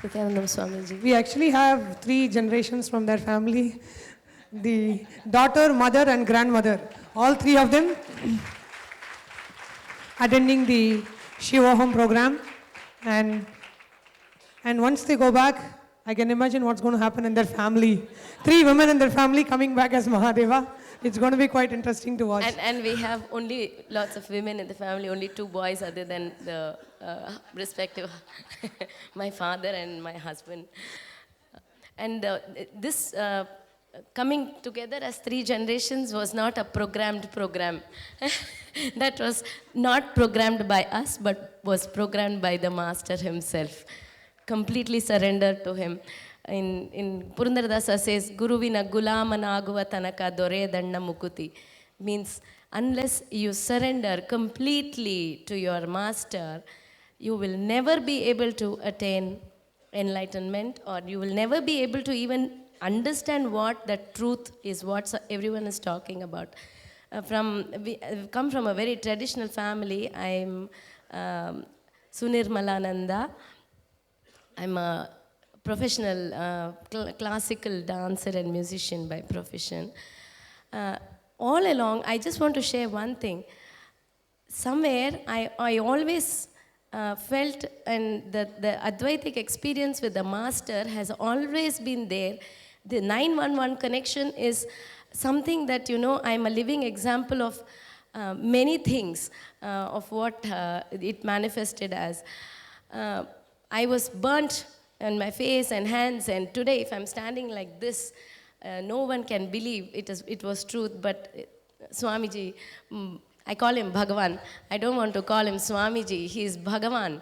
Nithyananda Swamiji. We actually have 3 generations from their family. The daughter, mother and grandmother. All 3 of them attending the Shivoham program. And once they go back, I can imagine what's going to happen in their family. 3 women in their family coming back as Mahadeva. It's going to be quite interesting to watch. And we have only lots of women in the family, only 2 boys other than the respective, my father and my husband. And this coming together as 3 generations was not a programmed program. That was not programmed by us, but was programmed by the Master himself. Completely surrendered to him. In Purandaradasa says, Guruvina gulamanaguva tanaka dore danna mukuti. Means, unless you surrender completely to your Master, you will never be able to attain enlightenment, or you will never be able to even understand what the truth is, what everyone is talking about. We come from a very traditional family. I'm Sunirmala. I'm a professional classical dancer and musician by profession. All along, I just want to share one thing. Somewhere, I always felt, and the Advaitic experience with the Master has always been there. The 911 connection is something that, I'm a living example of many things of what it manifested as. I was burnt on my face and hands, and today if I'm standing like this, no one can believe it was truth, but Swamiji, I call him Bhagavan. I don't want to call him Swamiji, he is Bhagavan.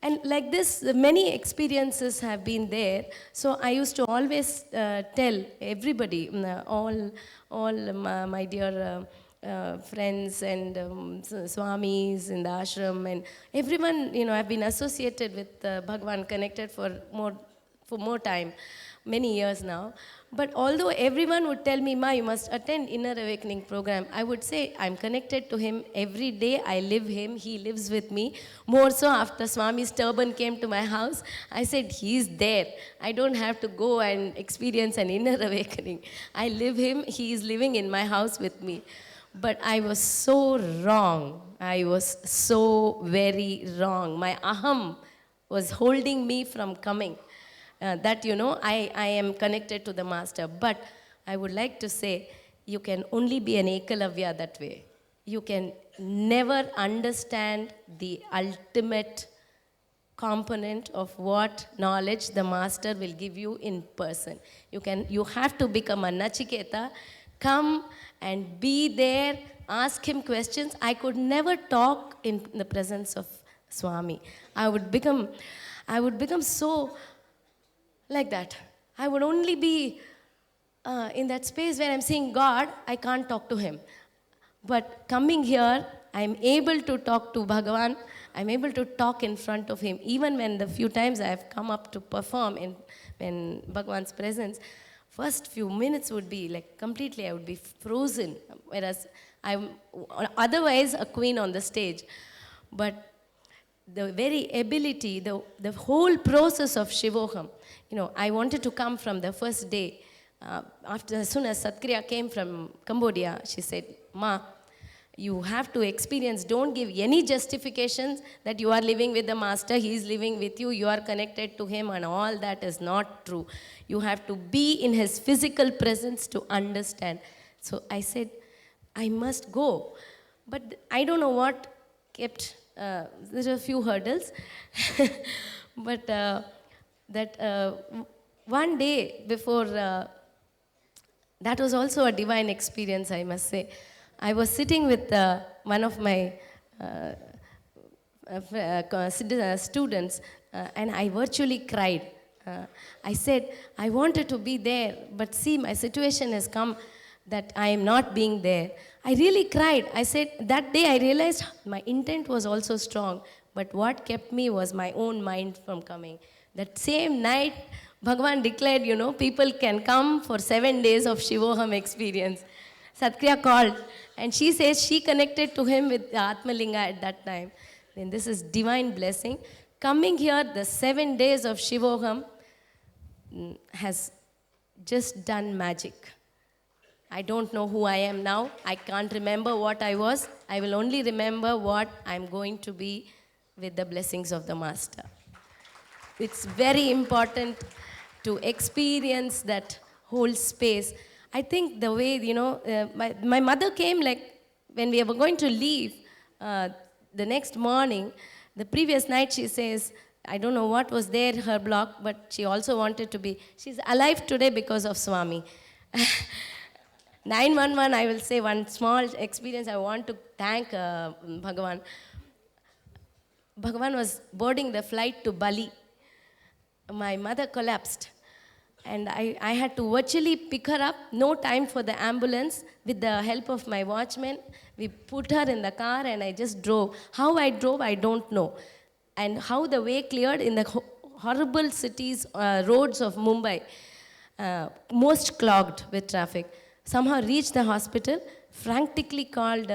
And like this, many experiences have been there. So I used to always tell everybody, all my dear friends and Swamis in the ashram, and everyone, I've been associated with Bhagavan, connected for more time, many years now. But although everyone would tell me, Ma, you must attend Inner Awakening program, I would say, I'm connected to him every day. I live him. He lives with me. More so after Swami's turban came to my house, I said, he's there. I don't have to go and experience an inner awakening. I live him. He is living in my house with me. But I was so wrong. I was so very wrong. My aham was holding me from coming. That, I am connected to the Master. But I would like to say, you can only be an Ekalavya that way. You can never understand the ultimate component of what knowledge the Master will give you in person. You have to become a Nachiketa, come and be there, ask him questions. I could never talk in the presence of Swami. I would become so like that. I would only be in that space where I'm seeing God, I can't talk to him. But coming here, I'm able to talk to Bhagavan. I'm able to talk in front of him. Even when the few times I've come up to perform in Bhagavan's presence, first few minutes would be like completely, I would be frozen. Whereas I'm otherwise a queen on the stage. But the very ability, the whole process of Shivoham, I wanted to come from the first day. As soon as Satkriya came from Cambodia, she said, Ma, you have to experience, don't give any justifications that you are living with the Master, he is living with you, you are connected to him, and all that is not true. You have to be in his physical presence to understand. So I said, I must go. But I don't know what kept, there are a few hurdles. But one day before, that was also a divine experience, I must say. I was sitting with one of my students, and I virtually cried. I said, I wanted to be there, but see, my situation has come that I am not being there. I really cried. I said, that day I realized my intent was also strong, but what kept me was my own mind from coming. That same night, Bhagavan declared, people can come for 7 days of Shivoham experience. Satkriya called, and she says she connected to him with Atmalinga at that time. then this is divine blessing. Coming here, the 7 days of Shivoham has just done magic. I don't know who I am now. I can't remember what I was. I will only remember what I'm going to be with the blessings of the Master. It's very important to experience that whole space. I think the way, my mother came like when we were going to leave the next morning, the previous night she says, I don't know what was there, her block, but she also wanted to be, she's alive today because of Swami. 911, I will say one small experience. I want to thank Bhagavan. Bhagavan was boarding the flight to Bali. My mother collapsed. And I had to virtually pick her up, no time for the ambulance. With the help of my watchman, we put her in the car and I just drove. How I drove, I don't know. And how the way cleared in the horrible cities, roads of Mumbai, most clogged with traffic. Somehow reached the hospital, frantically called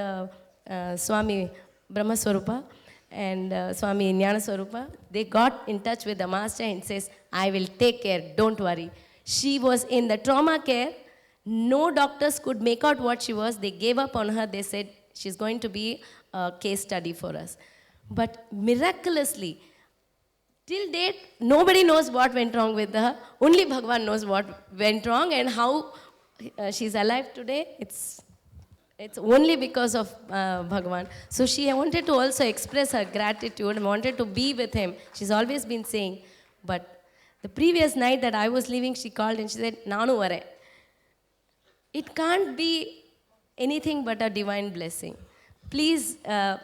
Swami Brahmaswarupa and Swami Jnanaswarupa. They got in touch with the master and says, I will take care, don't worry. She was in the trauma care. No doctors could make out what she was. They gave up on her. They said, she's going to be a case study for us. But miraculously, till date, nobody knows what went wrong with her. Only Bhagavan knows what went wrong and how she's alive today. It's only because of Bhagavan. So she wanted to also express her gratitude and wanted to be with him. She's always been saying. But the previous night that I was leaving, she called and she said, Nanu vare. It can't be anything but a divine blessing. Please, I'm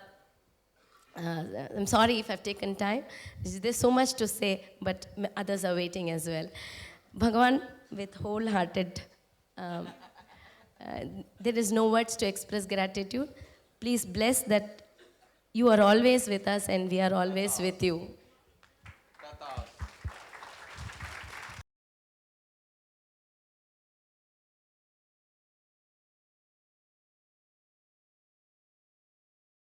sorry if I've taken time. There's so much to say, but others are waiting as well. Bhagavan, with wholehearted, there is no words to express gratitude. Please bless that you are always with us and we are always with you.